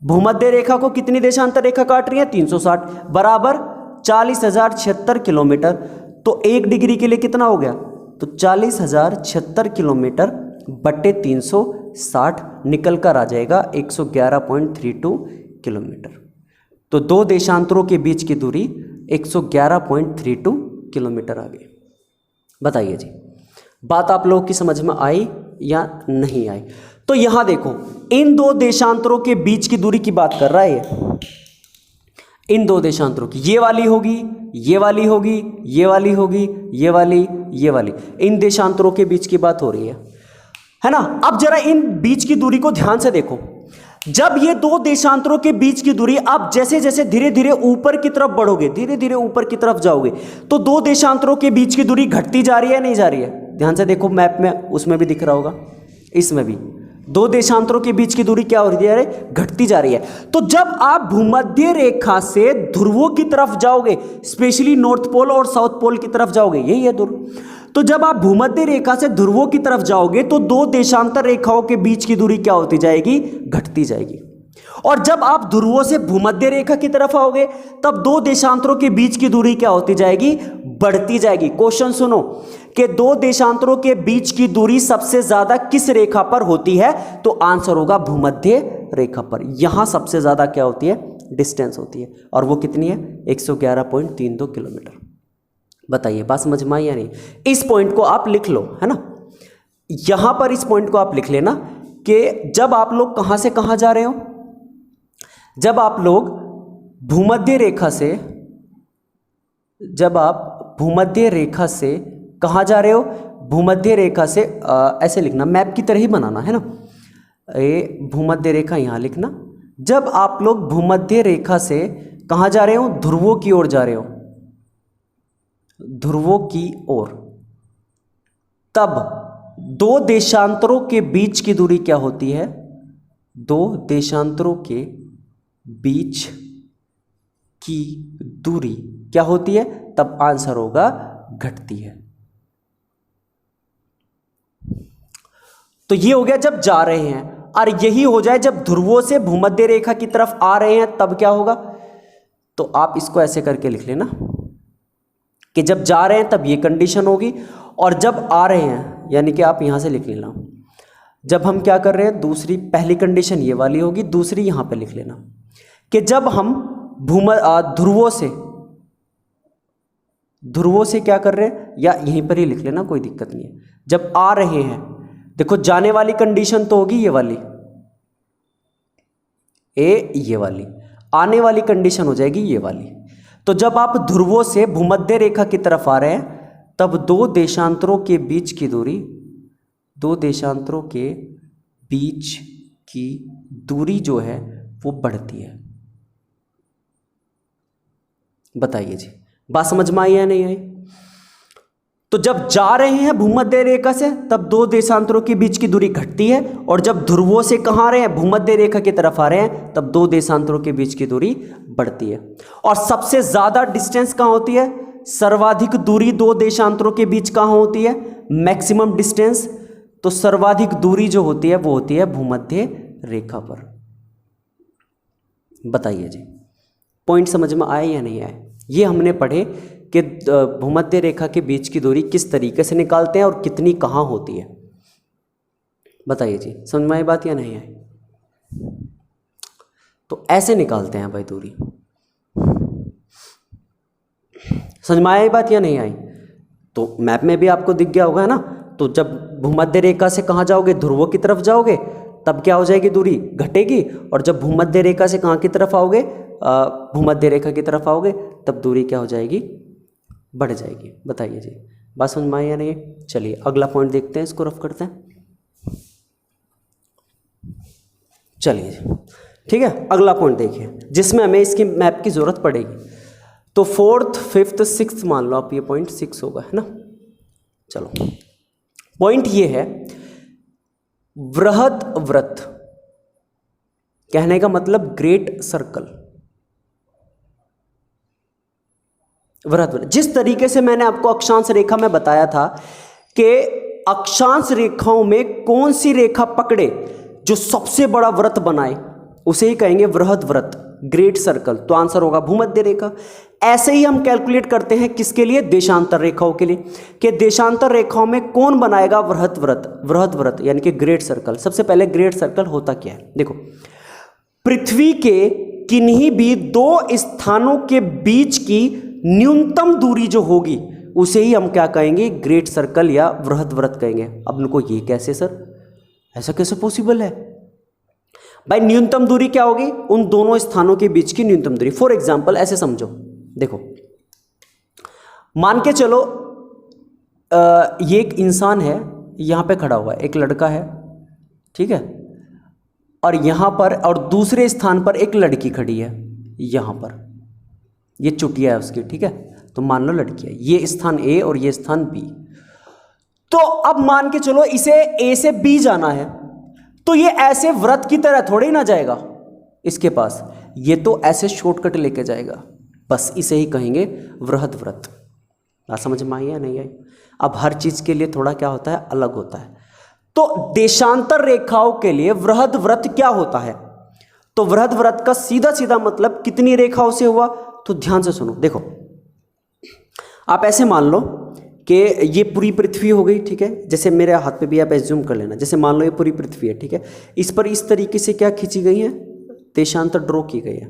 भूमध्य रेखा को कितनी देशांतर रेखा काट रही है? 360 बराबर 40,076 किलोमीटर। तो 1 डिग्री के लिए कितना हो गया? तो 40,076 किलोमीटर बटे 360 निकल कर आ जाएगा 111.32 किलोमीटर। तो दो देशांतरों के बीच की दूरी 111.32 किलोमीटर आ गई। बताइए जी, बात आप लोगों की समझ में आई या नहीं आई? तो यहां देखो, इन दो देशांतरों के बीच की दूरी की बात कर रहा है ये। इन दो देशांतरों की, ये वाली होगी, ये वाली होगी, ये वाली होगी, ये वाली, ये वाली, इन देशांतरों के बीच की बात हो रही है ना। अब जरा इन बीच की दूरी को ध्यान से देखो। जब ये दो देशांतरों के बीच की दूरी, आप जैसे जैसे धीरे धीरे ऊपर की तरफ बढ़ोगे, धीरे धीरे ऊपर की तरफ जाओगे, तो दो देशांतरों के बीच की दूरी घटती जा रही है, नहीं जा रही है? ध्यान से देखो मैप में, उसमें भी दिख रहा होगा, इसमें भी दो देशांतरों के बीच की दूरी क्या हो रही है? घटती जा रही है। तो जब आप भूमध्य रेखा से ध्रुवों की तरफ जाओगे, स्पेशली नॉर्थ पोल और साउथ पोल की तरफ जाओगे, यही है ध्रुव, तो जब आप भूमध्य रेखा से ध्रुवों की तरफ जाओगे तो दो देशांतर रेखाओं के बीच की दूरी क्या होती जाएगी? घटती जाएगी। और जब आप ध्रुवों से भूमध्य रेखा की तरफ आओगे तब दो देशांतरों के बीच की दूरी क्या होती जाएगी? बढ़ती जाएगी। क्वेश्चन सुनो कि दो देशांतरों के बीच की दूरी सबसे ज्यादा किस रेखा पर होती है? तो आंसर होगा भूमध्य रेखा पर। यहां सबसे ज्यादा क्या होती है? डिस्टेंस होती है। और वो कितनी है? 111.32 किलोमीटर। बताइए, बात समझ में आई या नहीं? इस पॉइंट को आप लिख लो, है ना। यहां पर इस पॉइंट को आप लिख लेना कि जब आप लोग कहां से कहां जा रहे हो, जब आप लोग भूमध्य रेखा से, जब आप भूमध्य रेखा से कहां जा रहे हो? भूमध्य रेखा से ऐसे लिखना, मैप की तरह ही बनाना, है ना। ये भूमध्य रेखा यहां लिखना। जब आप लोग भूमध्य रेखा से कहां जा रहे हो? ध्रुवों की ओर जा रहे हो, ध्रुवों की ओर, तब दो देशांतरों के बीच की दूरी क्या होती है? दो देशांतरों के बीच की दूरी क्या होती है? तब आंसर होगा घटती है। तो ये हो गया जब जा रहे हैं, और यही हो जाए जब ध्रुवों से भूमध्य रेखा की तरफ आ रहे हैं तब क्या होगा? तो आप इसको ऐसे करके लिख लेना कि जब जा रहे हैं तब ये कंडीशन होगी, और जब आ रहे हैं, यानी कि आप यहां से लिख लेना, जब हम क्या कर रहे हैं, दूसरी, पहली कंडीशन ये वाली होगी, दूसरी यहां पे लिख लेना कि जब हम ध्रुवों से क्या कर रहे हैं, या यहीं पर ही लिख लेना, कोई दिक्कत नहीं है। जब आ रहे हैं, देखो जाने वाली कंडीशन तो होगी ये वाली, ये वाली, आने वाली कंडीशन हो जाएगी ये वाली। तो जब आप ध्रुवों से भूमध्य रेखा की तरफ आ रहे हैं तब दो देशांतरों के बीच की दूरी, दो देशांतरों के बीच की दूरी जो है वो बढ़ती है। बताइए जी, बात समझ में आई या नहीं आई? तो जब जा रहे हैं भूमध्य रेखा से तब दो देशांतरों के बीच की दूरी घटती है, और जब ध्रुवों से कहां आ रहे हैं, भूमध्य रेखा की तरफ आ रहे हैं, तब दो देशांतरों के बीच की दूरी बढ़ती है। और सबसे ज्यादा डिस्टेंस कहां होती है? सर्वाधिक दूरी दो देशांतरों के बीच कहां होती है? Maximum distance. तो सर्वाधिक दूरी जो होती है वो होती है भूमध्य रेखा पर। बताइए जी, पॉइंट समझ में आए या नहीं आए? ये हमने पढ़े कि भूमध्य रेखा के बीच की दूरी किस तरीके से निकालते हैं और कितनी कहाँ होती है। बताइए जी, समझ में आई बात या नहीं आई? तो ऐसे निकालते हैं भाई दूरी। समझ में आई बात या नहीं आई? तो मैप में भी आपको दिख गया होगा, है ना। तो जब भूमध्य रेखा से कहाँ जाओगे, ध्रुवों की तरफ जाओगे, तब क्या हो जाएगी, दूरी घटेगी। और जब भूमध्य रेखा से कहाँ की तरफ आओगे, भूमध्य रेखा की तरफ आओगे, तब दूरी क्या हो जाएगी, बढ़ जाएगी। बताइए जी, बात समझ में आई या नहीं? चलिए अगला पॉइंट देखते हैं, इसको रफ करते हैं। चलिए ठीक है, अगला पॉइंट देखिए जिसमें हमें इसकी मैप की जरूरत पड़ेगी। तो 4th 5th 6th मान लो आप, ये पॉइंट 6 होगा, है ना। चलो पॉइंट ये है, वृहद व्रत, कहने का मतलब ग्रेट सर्कल। वृहद व्रत, जिस तरीके से मैंने आपको अक्षांश रेखा में बताया था कि अक्षांश रेखाओं में कौन सी रेखा पकड़े जो सबसे बड़ा व्रत बनाए, उसे ही कहेंगे वृहद व्रत, ग्रेट सर्कल। तो आंसर होगा भूमध्य रेखा। ऐसे ही हम कैलकुलेट करते हैं किसके लिए, देशांतर रेखाओं के लिए, कि देशांतर रेखाओं में कौन बनाएगा वृहद व्रत, वृहद व्रत यानी कि ग्रेट सर्कल। सबसे पहले ग्रेट सर्कल होता क्या है, देखो, पृथ्वी के किन्हीं भी दो स्थानों के बीच की न्यूनतम दूरी जो होगी उसे ही हम क्या कहेंगे, ग्रेट सर्कल या वृहद व्रत कहेंगे। अब उनको ये कैसे सर, ऐसा कैसे पॉसिबल है भाई, न्यूनतम दूरी क्या होगी, उन दोनों स्थानों के बीच की न्यूनतम दूरी। फॉर एग्जाम्पल ऐसे समझो, देखो मान के चलो ये एक इंसान है, यहां पे खड़ा हुआ है, एक लड़का है, ठीक है, और यहां पर और दूसरे स्थान पर एक लड़की खड़ी है, यहां पर ये चुटिया है उसकी, ठीक है, तो मान लो लड़की है, ये स्थान ए और ये स्थान बी। तो अब मान के चलो इसे ए से बी जाना है, तो ये ऐसे व्रत की तरह थोड़े ही ना जाएगा इसके पास, ये तो ऐसे शॉर्टकट लेके जाएगा, बस इसे ही कहेंगे वृहद व्रत। बात समझ में आई या नहीं आई। अब हर चीज के लिए थोड़ा क्या होता है, अलग होता है। तो देशांतर रेखाओं के लिए वृहद व्रत क्या होता है, तो वृहद व्रत का सीधा सीधा मतलब कितनी रेखाओं से हुआ, तो ध्यान से सुनो, देखो आप ऐसे मान लो कि ये पूरी पृथ्वी हो गई, ठीक है, जैसे मेरे हाथ पे भी आप एज्यूम कर लेना, जैसे मान लो ये पूरी पृथ्वी है, ठीक है, इस पर इस तरीके से क्या खींची गई है, देशांतर ड्रॉ की गई है,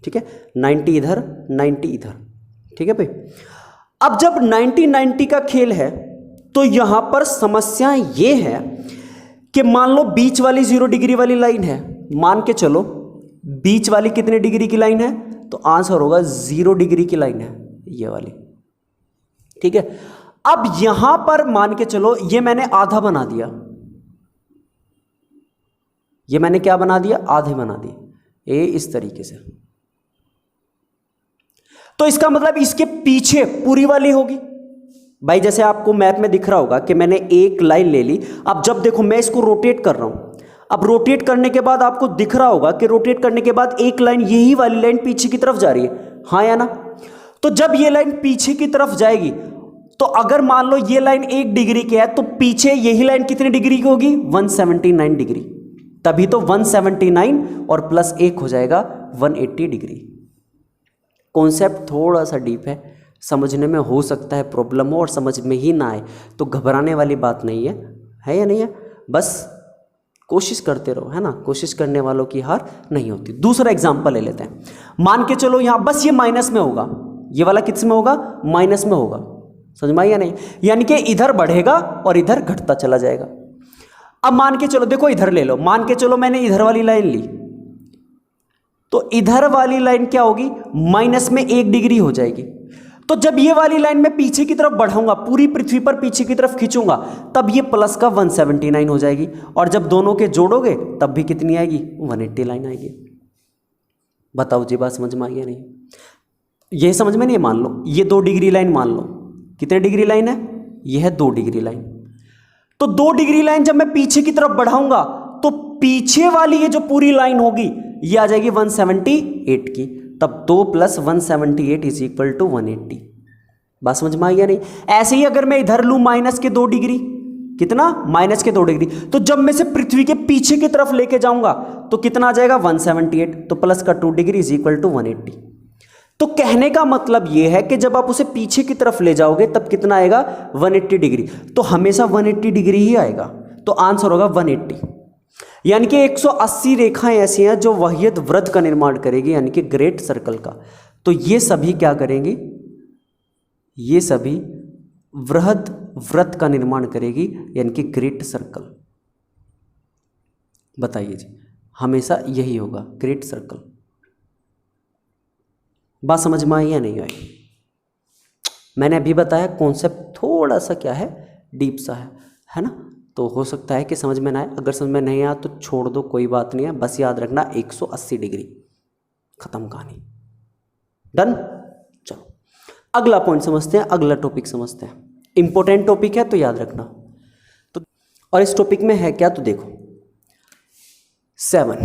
ठीक है, 90 इधर 90 इधर, ठीक है भाई। अब जब 90-90 का खेल है तो यहां पर समस्या ये है कि मान लो बीच वाली 0 डिग्री वाली लाइन है, मान के चलो बीच वाली कितने डिग्री की लाइन है, तो आंसर होगा 0 डिग्री की लाइन है ये वाली, ठीक है। अब यहां पर मान के चलो ये मैंने आधा बना दिया, ये मैंने क्या बना दिया, आधे बना दिए, ए इस तरीके से, तो इसका मतलब इसके पीछे पूरी वाली होगी भाई, जैसे आपको मैप में दिख रहा होगा कि मैंने एक लाइन ले ली। अब जब देखो मैं इसको रोटेट कर रहा हूं, अब रोटेट करने के बाद आपको दिख रहा होगा कि रोटेट करने के बाद एक लाइन, यही वाली लाइन पीछे की तरफ जा रही है, हाँ या ना। तो जब ये लाइन पीछे की तरफ जाएगी, तो अगर मान लो ये लाइन 1 डिग्री की है, तो पीछे यही लाइन कितनी डिग्री की होगी, 179 डिग्री, तभी तो 179 और प्लस 1 हो जाएगा 180 डिग्री। कॉन्सेप्ट थोड़ा सा डीप है, समझने में हो सकता है प्रॉब्लम हो और समझ में ही ना आए, तो घबराने वाली बात नहीं है या नहीं है, बस कोशिश करते रहो, है ना, कोशिश करने वालों की हार नहीं होती। दूसरा एग्जांपल ले लेते हैं, मान के चलो यहां बस ये माइनस में होगा, ये वाला किस में होगा, माइनस में होगा, समझ में आई या नहीं, यानी कि इधर बढ़ेगा और इधर घटता चला जाएगा। अब मान के चलो, देखो इधर ले लो, मान के चलो मैंने इधर वाली लाइन ली, तो इधर वाली लाइन क्या होगी, माइनस में 1 डिग्री हो जाएगी। तो जब ये वाली लाइन मैं पीछे की तरफ बढ़ाऊंगा, पूरी पृथ्वी पर पीछे की तरफ खींचूंगा, तब ये प्लस का 179 हो जाएगी, और जब दोनों के जोड़ोगे तब भी कितनी आएगी, 180 लाइन आएगी। बताओ जी बात समझ में आई या नहीं, ये समझ में नहीं, मान लो ये 2 डिग्री लाइन, मान लो कितने डिग्री लाइन है, ये है 2 डिग्री लाइन। तो 2 डिग्री लाइन जब मैं पीछे की तरफ बढ़ाऊंगा, तो पीछे वाली ये जो पूरी लाइन होगी ये आ जाएगी 178 की, तब 2 + 178 = 180। बात समझ में आई या नहीं। ऐसे ही अगर मैं इधर लूं माइनस के 2 डिग्री, कितना, माइनस के 2 डिग्री, तो जब मैं से पृथ्वी के पीछे की तरफ लेके जाऊंगा तो कितना आ जाएगा, 178, तो प्लस का 2 डिग्री = 180। तो कहने का मतलब यह है कि जब आप उसे पीछे की तरफ ले जाओगे तब कितना आएगा, 180 डिग्री, तो हमेशा 180 डिग्री ही आएगा, तो आंसर होगा 180। यानी कि 180 रेखाएं ऐसी हैं जो वहीयत वृत्त का निर्माण करेगी, यानी कि ग्रेट सर्कल का। तो ये सभी क्या करेंगी, ये सभी वृहद वृत्त का निर्माण करेगी, यानी कि ग्रेट सर्कल। बताइए जी, हमेशा यही होगा, ग्रेट सर्कल। बात समझ में आई या नहीं आई। मैंने अभी बताया कॉन्सेप्ट थोड़ा सा क्या है, डीप सा है ना। तो हो सकता है कि समझ में ना आए। अगर समझ में नहीं आया तो छोड़ दो, कोई बात नहीं है, बस याद रखना 180 डिग्री, खत्म कहानी, डन। चलो अगला पॉइंट समझते हैं, अगला टॉपिक समझते हैं। इंपॉर्टेंट टॉपिक है तो याद रखना। तो और इस टॉपिक में है क्या, तो देखो 7।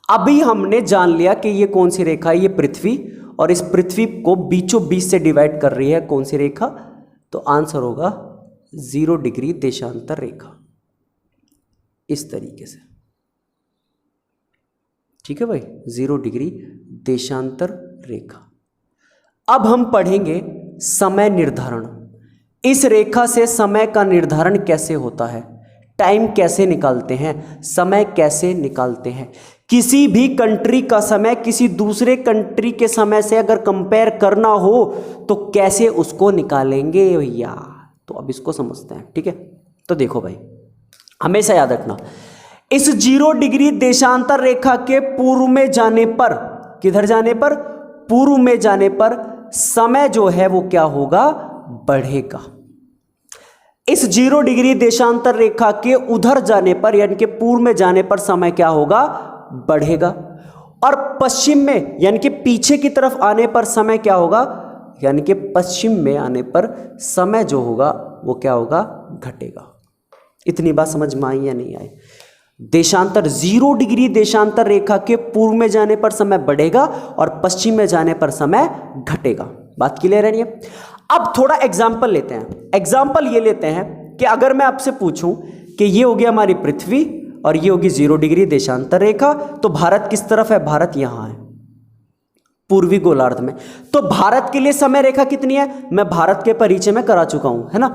अभी हमने जान लिया कि ये कौन सी रेखा है, ये पृथ्वी, और इस पृथ्वी को बीचों बीच से डिवाइड कर रही है कौन सी रेखा, तो आंसर होगा 0 डिग्री देशांतर रेखा, इस तरीके से। ठीक है भाई, 0 डिग्री देशांतर रेखा। अब हम पढ़ेंगे समय निर्धारण। इस रेखा से समय का निर्धारण कैसे होता है, टाइम कैसे निकालते हैं, समय कैसे निकालते हैं। किसी भी कंट्री का समय किसी दूसरे कंट्री के समय से अगर कंपेयर करना हो तो कैसे उसको निकालेंगे भैया, तो अब इसको समझते हैं। ठीक है, तो देखो भाई, हमेशा याद रखना, इस 0 डिग्री देशांतर रेखा के पूर्व में जाने पर, किधर जाने पर, पूर्व में जाने पर समय जो है वो क्या होगा, बढ़ेगा। इस 0 डिग्री देशांतर रेखा के उधर जाने पर, यानी कि पूर्व में जाने पर समय क्या होगा, बढ़ेगा। और पश्चिम में यानी कि पीछे की तरफ आने पर समय क्या होगा, यानी कि पश्चिम में आने पर समय जो होगा वो क्या होगा, घटेगा। इतनी बात समझ में आई या नहीं आई। देशांतर 0 डिग्री देशांतर रेखा के पूर्व में जाने पर समय बढ़ेगा और पश्चिम में जाने पर समय घटेगा। बात क्लियर है नहीं है। अब थोड़ा एग्जाम्पल लेते हैं। एग्जाम्पल ये लेते हैं कि अगर मैं आपसे पूछूं कि ये हो गया हमारी पृथ्वी और ये होगी 0 डिग्री देशांतर रेखा, तो भारत किस तरफ है, भारत यहां है पूर्वी गोलार्ध में। तो भारत के लिए समय रेखा कितनी है, मैं भारत के परिचय में करा चुका हूं, है ना।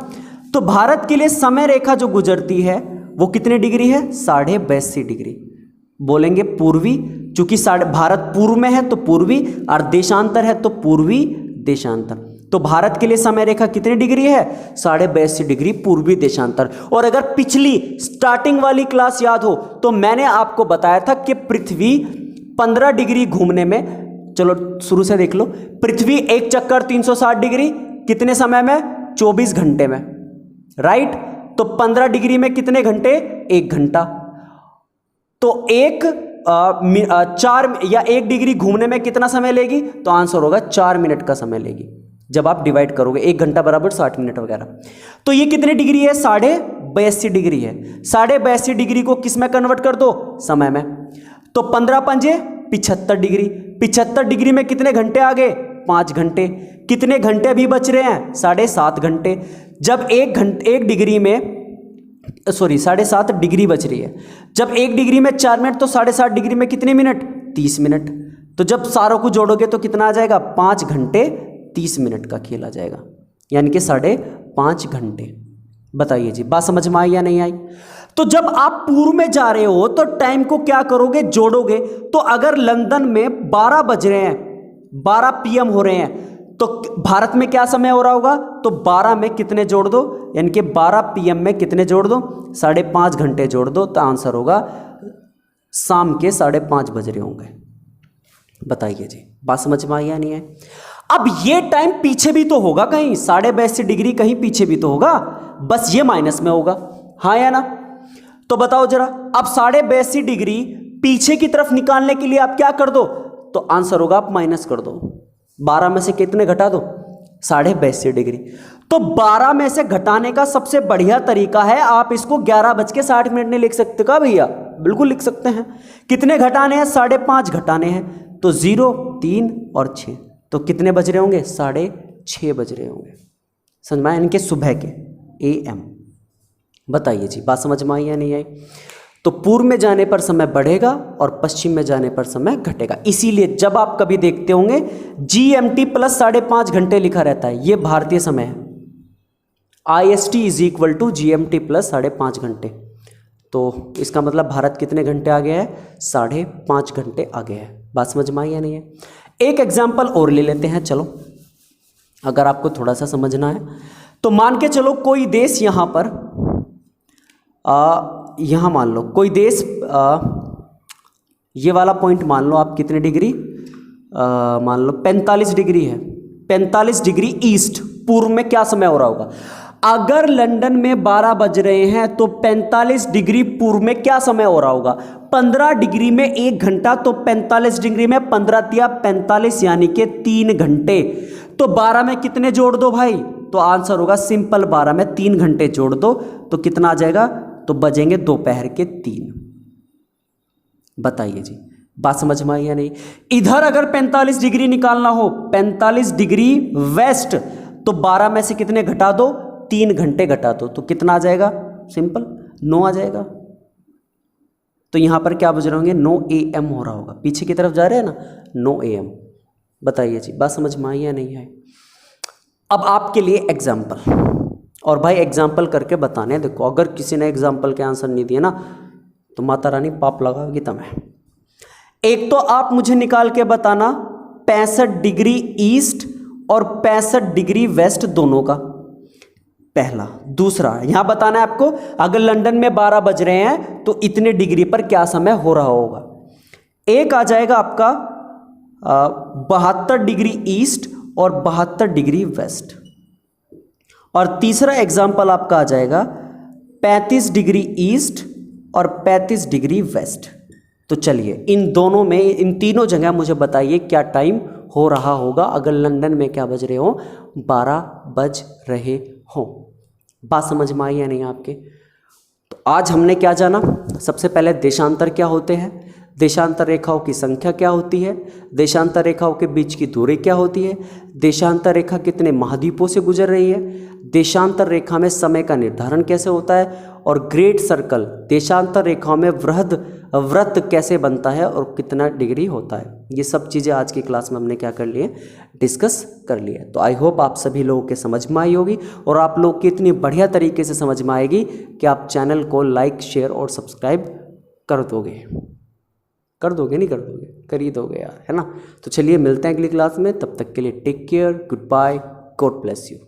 तो भारत के लिए समय रेखा जो गुजरती है वो कितने डिग्री है, 82.5 डिग्री। बोलेंगे पूर्वी, चूंकि भारत पूर्व में है तो पूर्वी, और देशांतर है तो पूर्वी देशांतर। तो भारत के लिए समय रेखा कितनी डिग्री है, 82.5 डिग्री पूर्वी देशांतर। और अगर पिछली स्टार्टिंग वाली क्लास याद हो तो मैंने आपको बताया था कि पृथ्वी 15 डिग्री घूमने में, चलो शुरू से देख लो, पृथ्वी एक चक्कर 360 डिग्री कितने समय में, 24 घंटे में, राइट। तो 15 डिग्री में कितने घंटे, 1 घंटा। तो 1 डिग्री घूमने में कितना समय लेगी, तो आंसर होगा 4 मिनट का समय लेगी जब आप डिवाइड करोगे। 1 घंटा बराबर 60 मिनट वगैरह। तो ये कितनी डिग्री है, 82.5 डिग्री है। 82.5 डिग्री को किस में कन्वर्ट कर दो, समय में। तो 15 पंजे 75 डिग्री। 75 डिग्री में कितने घंटे आ गए, 5 घंटे। कितने घंटे अभी बच रहे हैं, 7.5 घंटे। जब 1 डिग्री में 7.5 डिग्री बच रही है, जब 1 डिग्री में 4 मिनट, तो 7.5 डिग्री में कितने मिनट, 30 मिनट। तो जब सारों को जोड़ोगे तो कितना आ जाएगा, 5 घंटे 30 मिनट का खेल आ जाएगा, यानी कि 5.5 घंटे। बताइए जी, बात समझ में आई या नहीं आई। तो जब आप पूर्व में जा रहे हो तो टाइम को क्या करोगे, जोड़ोगे। तो अगर लंदन में 12 बज रहे हैं, 12 PM हो रहे हैं, तो भारत में क्या समय हो रहा होगा, तो 12 में कितने जोड़ दो, यानी कि 12 PM में कितने जोड़ दो, 5.5 घंटे जोड़ दो, तो आंसर होगा शाम के 5:30 बज रहे होंगे। बताइए जी, बात समझ में आई या नहीं है। अब ये टाइम पीछे भी तो होगा कहीं, 82.5 डिग्री कहीं पीछे भी तो होगा, बस ये माइनस में होगा, हाँ या ना। तो बताओ जरा, अब 82.5 डिग्री पीछे की तरफ निकालने के लिए आप क्या कर दो, तो आंसर होगा आप माइनस कर दो। 12 में से कितने घटा दो, 82.5 डिग्री। तो 12 में से घटाने का सबसे बढ़िया तरीका है, आप इसको 11:60 नहीं लिख सकते का भैया, बिल्कुल लिख सकते हैं। कितने घटाने हैं, 5.5 घटाने हैं, तो 0, 3 और 6, तो कितने बज रहे होंगे, 6:30 बज रहे होंगे। समझ में आया, इनके सुबह के AM। बताइए जी, बात समझ में आई या नहीं आई। तो पूर्व में जाने पर समय बढ़ेगा और पश्चिम में जाने पर समय घटेगा। इसीलिए जब आप कभी देखते होंगे GMT प्लस 5.5 घंटे लिखा रहता है, ये भारतीय समय है। IST = GMT प्लस 5.5 घंटे। तो इसका मतलब भारत कितने घंटे आगे है, 5.5 घंटे आगे है। बात समझ में आई या नहीं है। एक एग्जाम्पल और ले लेते हैं, चलो, अगर आपको थोड़ा सा समझना है तो। मान के चलो कोई देश यहाँ पर यहाँ मान लो कोई देश, ये वाला पॉइंट मान लो आप, कितने डिग्री, मान लो 45 डिग्री है। 45 डिग्री ईस्ट, पूर्व में क्या समय हो रहा होगा। अगर लंदन में 12 बज रहे हैं तो 45 डिग्री पूर्व में क्या समय हो रहा होगा? 15 डिग्री में 1 घंटा, तो 45 डिग्री में 15 तिया 45 यानी कि 3 घंटे। तो 12 में कितने जोड़ दो भाई? तो आंसर होगा सिंपल 12 में 3 घंटे जोड़ दो तो कितना आ जाएगा? तो बजेंगे दोपहर के 3। बताइए जी, बात समझ में आई या नहीं? इधर अगर 45 डिग्री निकालना हो, 45 डिग्री वेस्ट, तो 12 में से कितने घटा दो? 3 घंटे घटा दो, तो कितना आ जाएगा? सिंपल 9 आ जाएगा। तो यहां पर क्या बज रहे होंगे? 9 AM हो रहा होगा। पीछे की तरफ जा रहे हैं ना, 9 AM। बताइए जी, बात समझ में आई या नहीं है? अब आपके लिए एग्जाम्पल, और भाई एग्जाम्पल करके बताने। देखो अगर किसी ने एग्जाम्पल के आंसर नहीं दिए ना तो माता रानी पाप लगाएगी तुम्हें। एक तो आप मुझे निकाल के बताना 65 डिग्री ईस्ट और 65 डिग्री वेस्ट दोनों का, पहला। दूसरा यहां बताना है आपको, अगर लंदन में 12 बज रहे हैं तो इतने डिग्री पर क्या समय हो रहा होगा। एक आ जाएगा आपका 72 डिग्री ईस्ट और 72 डिग्री वेस्ट, और तीसरा एग्जाम्पल आपका आ जाएगा 35 डिग्री ईस्ट और 35 डिग्री वेस्ट। तो चलिए इन दोनों में, इन तीनों जगह मुझे बताइए क्या टाइम हो रहा होगा अगर लंदन में क्या बज रहे हो? 12 बज रहे हो। बात समझ में आई या नहीं आपके? तो आज हमने क्या जाना? सबसे पहले देशांतर क्या होते हैं, देशांतर रेखाओं की संख्या क्या होती है, देशांतर रेखाओं के बीच की दूरी क्या होती है, देशांतर रेखा कितने महाद्वीपों से गुजर रही है, देशांतर रेखा में समय का निर्धारण कैसे होता है, और ग्रेट सर्कल देशांतर रेखाओं में वृत्त कैसे बनता है और कितना डिग्री होता है। ये सब चीज़ें आज की क्लास में हमने क्या कर लिए? डिस्कस कर लिए। तो आई होप आप सभी लोगों के समझ में आई होगी, और आप लोग की इतनी बढ़िया तरीके से समझ में आएगी कि आप चैनल को लाइक, शेयर और सब्सक्राइब कर दोगे। कर दोगे? नहीं कर दोगे? कर ही दोगे यार, है ना? तो चलिए मिलते हैं अगली क्लास में, तब तक के लिए take care, good bye, God bless you.